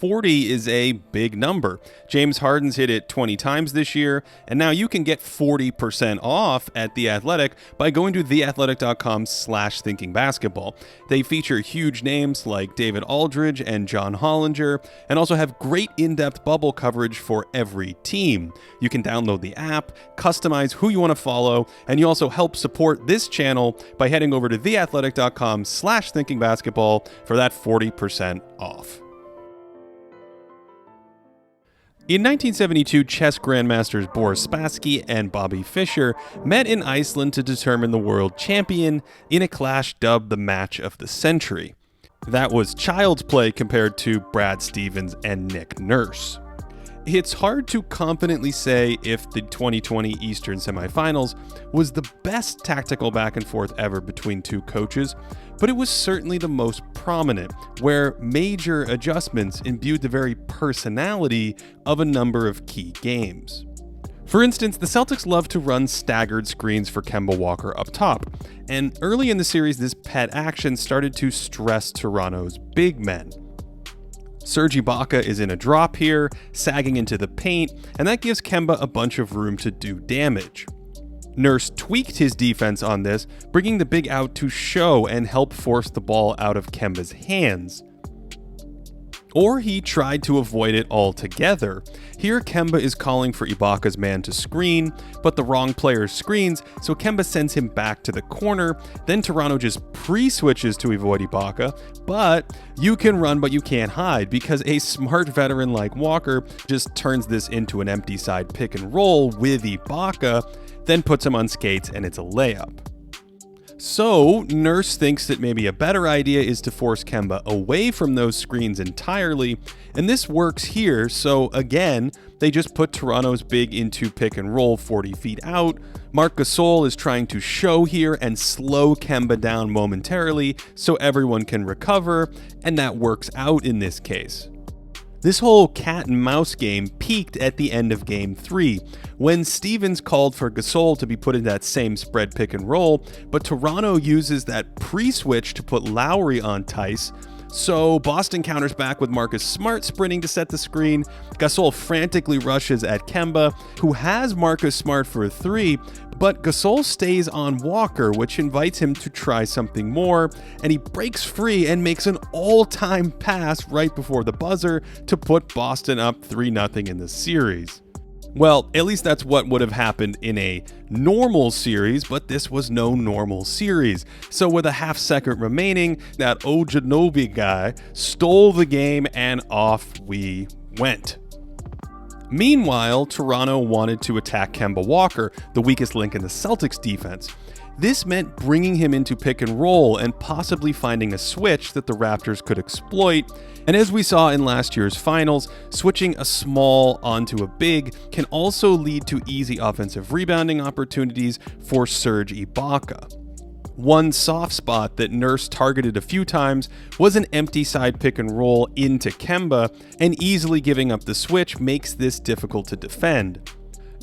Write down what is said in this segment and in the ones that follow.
40 is a big number. James Harden's hit it 20 times this year, and now you can get 40% off at The Athletic by going to theathletic.com/thinkingbasketball. They feature huge names like David Aldridge and John Hollinger, and also have great in-depth bubble coverage for every team. You can download the app, customize who you want to follow, and you also help support this channel by heading over to theathletic.com/thinkingbasketball for that 40% off. In 1972, chess grandmasters Boris Spassky and Bobby Fischer met in Iceland to determine the world champion in a clash dubbed the match of the century. That was child's play compared to Brad Stevens and Nick Nurse. It's hard to confidently say if the 2020 Eastern semifinals was the best tactical back and forth ever between two coaches, but it was certainly the most prominent, where major adjustments imbued the very personality of a number of key games. For instance, the Celtics love to run staggered screens for Kemba Walker up top, and early in the series this pet action started to stress Toronto's big men. Serge Ibaka is in a drop here, sagging into the paint, and that gives Kemba a bunch of room to do damage. Nurse tweaked his defense on this, bringing the big out to show and help force the ball out of Kemba's hands. Or he tried to avoid it altogether. Here Kemba is calling for Ibaka's man to screen, but the wrong player screens, so Kemba sends him back to the corner. Then Toronto just pre-switches to avoid Ibaka, but you can run but you can't hide, because a smart veteran like Walker just turns this into an empty side pick and roll with Ibaka, then puts him on skates and it's a layup. So, Nurse thinks that maybe a better idea is to force Kemba away from those screens entirely, and this works here, so again, they just put Toronto's big into pick and roll 40 feet out. Marc Gasol is trying to show here and slow Kemba down momentarily so everyone can recover, and that works out in this case. This whole cat and mouse game peaked at the end of Game 3, when Stevens called for Gasol to be put in that same spread pick and roll, but Toronto uses that pre-switch to put Lowry on Tice. So Boston counters back with Marcus Smart sprinting to set the screen. Gasol frantically rushes at Kemba, who has Marcus Smart for a three, but Gasol stays on Walker, which invites him to try something more, and he breaks free and makes an all-time pass right before the buzzer to put Boston up 3-0 in the series. Well, at least that's what would have happened in a normal series, but this was no normal series. So with a half second remaining, that Ojanobi guy stole the game and off we went. Meanwhile, Toronto wanted to attack Kemba Walker, the weakest link in the Celtics defense. This meant bringing him into pick and roll and possibly finding a switch that the Raptors could exploit. And as we saw in last year's finals, switching a small onto a big can also lead to easy offensive rebounding opportunities for Serge Ibaka. One soft spot that Nurse targeted a few times was an empty side pick and roll into Kemba, and easily giving up the switch makes this difficult to defend.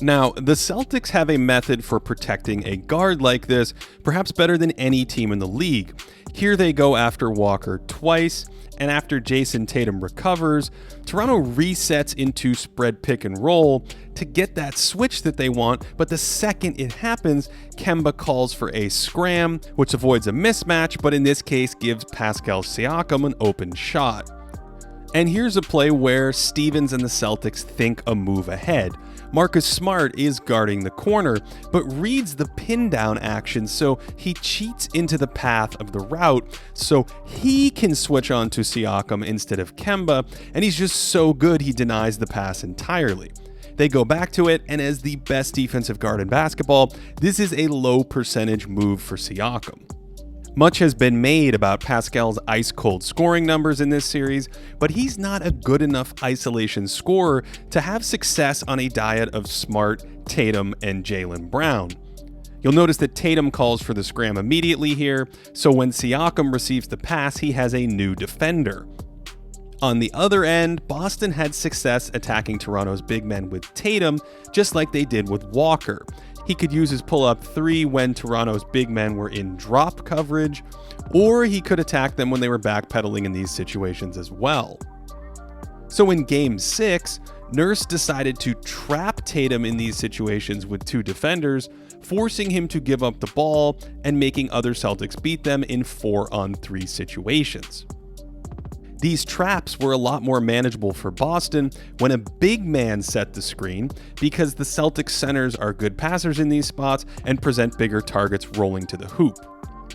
Now, the Celtics have a method for protecting a guard like this, perhaps better than any team in the league. Here they go after Walker twice, and after Jason Tatum recovers, Toronto resets into spread pick and roll to get that switch that they want, but the second it happens, Kemba calls for a scram, which avoids a mismatch, but in this case gives Pascal Siakam an open shot. And here's a play where Stevens and the Celtics think a move ahead. Marcus Smart is guarding the corner, but reads the pin down action, so he cheats into the path of the route so he can switch on to Siakam instead of Kemba, and he's just so good he denies the pass entirely. They go back to it, and as the best defensive guard in basketball, this is a low percentage move for Siakam. Much has been made about Pascal's ice-cold scoring numbers in this series, but he's not a good enough isolation scorer to have success on a diet of Smart, Tatum, and Jaylen Brown. You'll notice that Tatum calls for the scram immediately here, so when Siakam receives the pass, he has a new defender. On the other end, Boston had success attacking Toronto's big men with Tatum, just like they did with Walker. He could use his pull-up three when Toronto's big men were in drop coverage, or he could attack them when they were backpedaling in these situations as well. So in Game 6, Nurse decided to trap Tatum in these situations with two defenders, forcing him to give up the ball and making other Celtics beat them in 4-on-3 situations. These traps were a lot more manageable for Boston when a big man set the screen, because the Celtics centers are good passers in these spots and present bigger targets rolling to the hoop.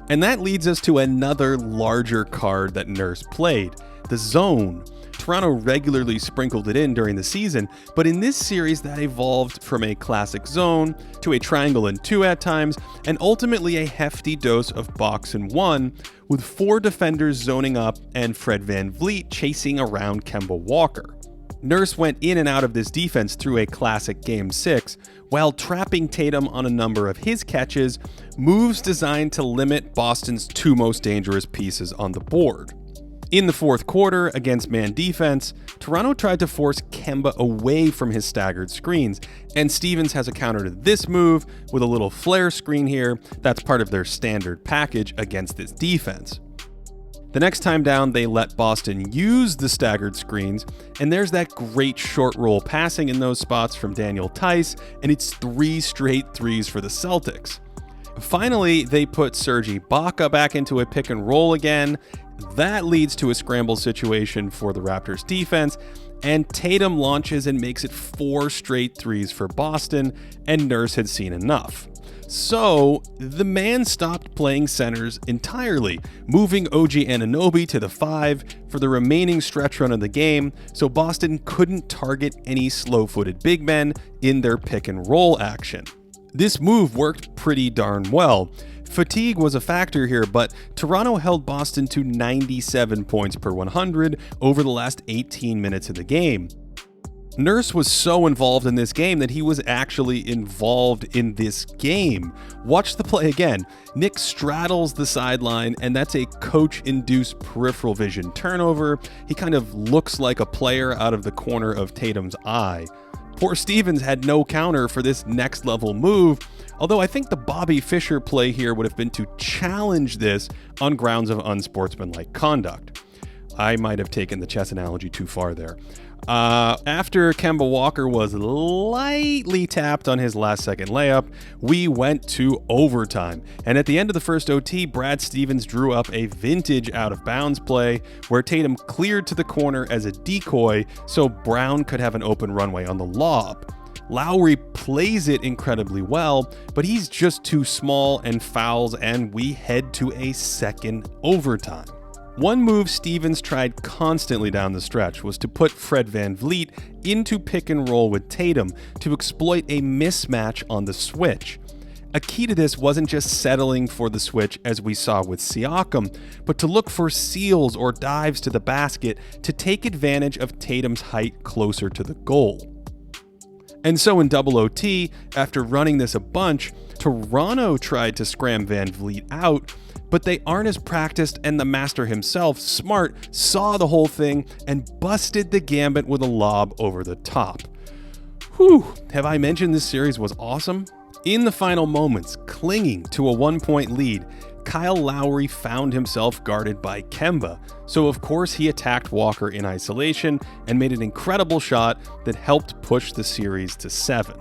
And that leads us to another larger card that Nurse played, the zone. Toronto regularly sprinkled it in during the season, but in this series that evolved from a classic zone to a triangle and 2 at times, and ultimately a hefty dose of box and 1, with 4 defenders zoning up and Fred VanVleet chasing around Kemba Walker. Nurse went in and out of this defense through a classic Game 6, while trapping Tatum on a number of his catches, moves designed to limit Boston's 2 most dangerous pieces on the board. In the fourth quarter, against man defense, Toronto tried to force Kemba away from his staggered screens, and Stevens has a counter to this move with a little flare screen here that's part of their standard package against this defense. The next time down, they let Boston use the staggered screens, and there's that great short roll passing in those spots from Daniel Tice, and it's 3 straight threes for the Celtics. Finally, they put Serge Ibaka back into a pick and roll again. That leads to a scramble situation for the Raptors defense, and Tatum launches and makes it 4 straight threes for Boston, and Nurse had seen enough. So, the man stopped playing centers entirely, moving OG Anunoby to the 5 for the remaining stretch run of the game, so Boston couldn't target any slow-footed big men in their pick and roll action. This move worked pretty darn well. Fatigue was a factor here, but Toronto held Boston to 97 points per 100 over the last 18 minutes of the game. Nurse was so involved in this game that he was actually involved in this game. Watch the play again. Nick straddles the sideline, and that's a coach-induced peripheral vision turnover. He kind of looks like a player out of the corner of Tatum's eye. Poor Stevens had no counter for this next level move, although I think the Bobby Fischer play here would have been to challenge this on grounds of unsportsmanlike conduct. I might have taken the chess analogy too far there. After Kemba Walker was lightly tapped on his last-second layup, we went to overtime. And at the end of the first OT, Brad Stevens drew up a vintage out-of-bounds play where Tatum cleared to the corner as a decoy so Brown could have an open runway on the lob. Lowry plays it incredibly well, but he's just too small and fouls, and we head to a second overtime. One move Stevens tried constantly down the stretch was to put Fred VanVleet into pick and roll with Tatum to exploit a mismatch on the switch. A key to this wasn't just settling for the switch as we saw with Siakam, but to look for seals or dives to the basket to take advantage of Tatum's height closer to the goal. And so in double OT, after running this a bunch, Toronto tried to scram VanVleet out, but they aren't as practiced, and the master himself, Smart, saw the whole thing and busted the gambit with a lob over the top. Whew, have I mentioned this series was awesome? In the final moments, clinging to a 1-point lead, Kyle Lowry found himself guarded by Kemba, so of course he attacked Walker in isolation and made an incredible shot that helped push the series to 7.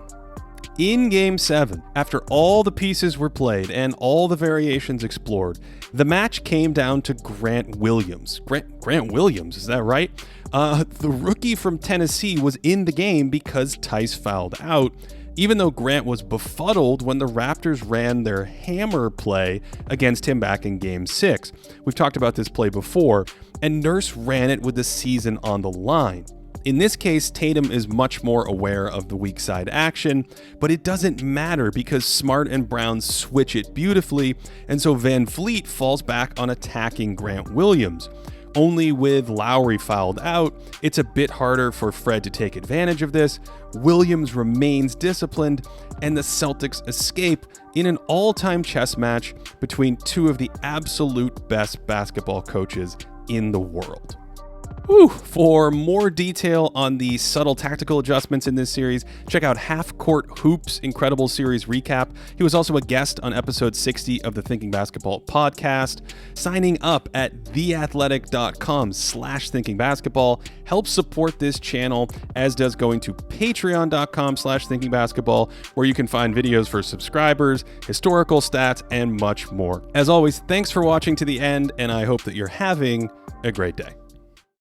In Game 7, after all the pieces were played and all the variations explored, the match came down to Grant Williams. Grant Williams, is that right? The rookie from Tennessee was in the game because Tice fouled out, even though Grant was befuddled when the Raptors ran their hammer play against him back in Game 6. We've talked about this play before, and Nurse ran it with the season on the line. In this case, Tatum is much more aware of the weak side action, but it doesn't matter because Smart and Brown switch it beautifully, and so VanVleet falls back on attacking Grant Williams. Only with Lowry fouled out, it's a bit harder for Fred to take advantage of this. Williams remains disciplined, and the Celtics escape in an all-time chess match between two of the absolute best basketball coaches in the world. Whew. For more detail on the subtle tactical adjustments in this series, check out Half Court Hoops' incredible series recap. He was also a guest on episode 60 of the Thinking Basketball podcast. Signing up at theathletic.com/thinkingbasketball helps support this channel, as does going to patreon.com/thinkingbasketball, where you can find videos for subscribers, historical stats, and much more. As always, thanks for watching to the end, and I hope that you're having a great day.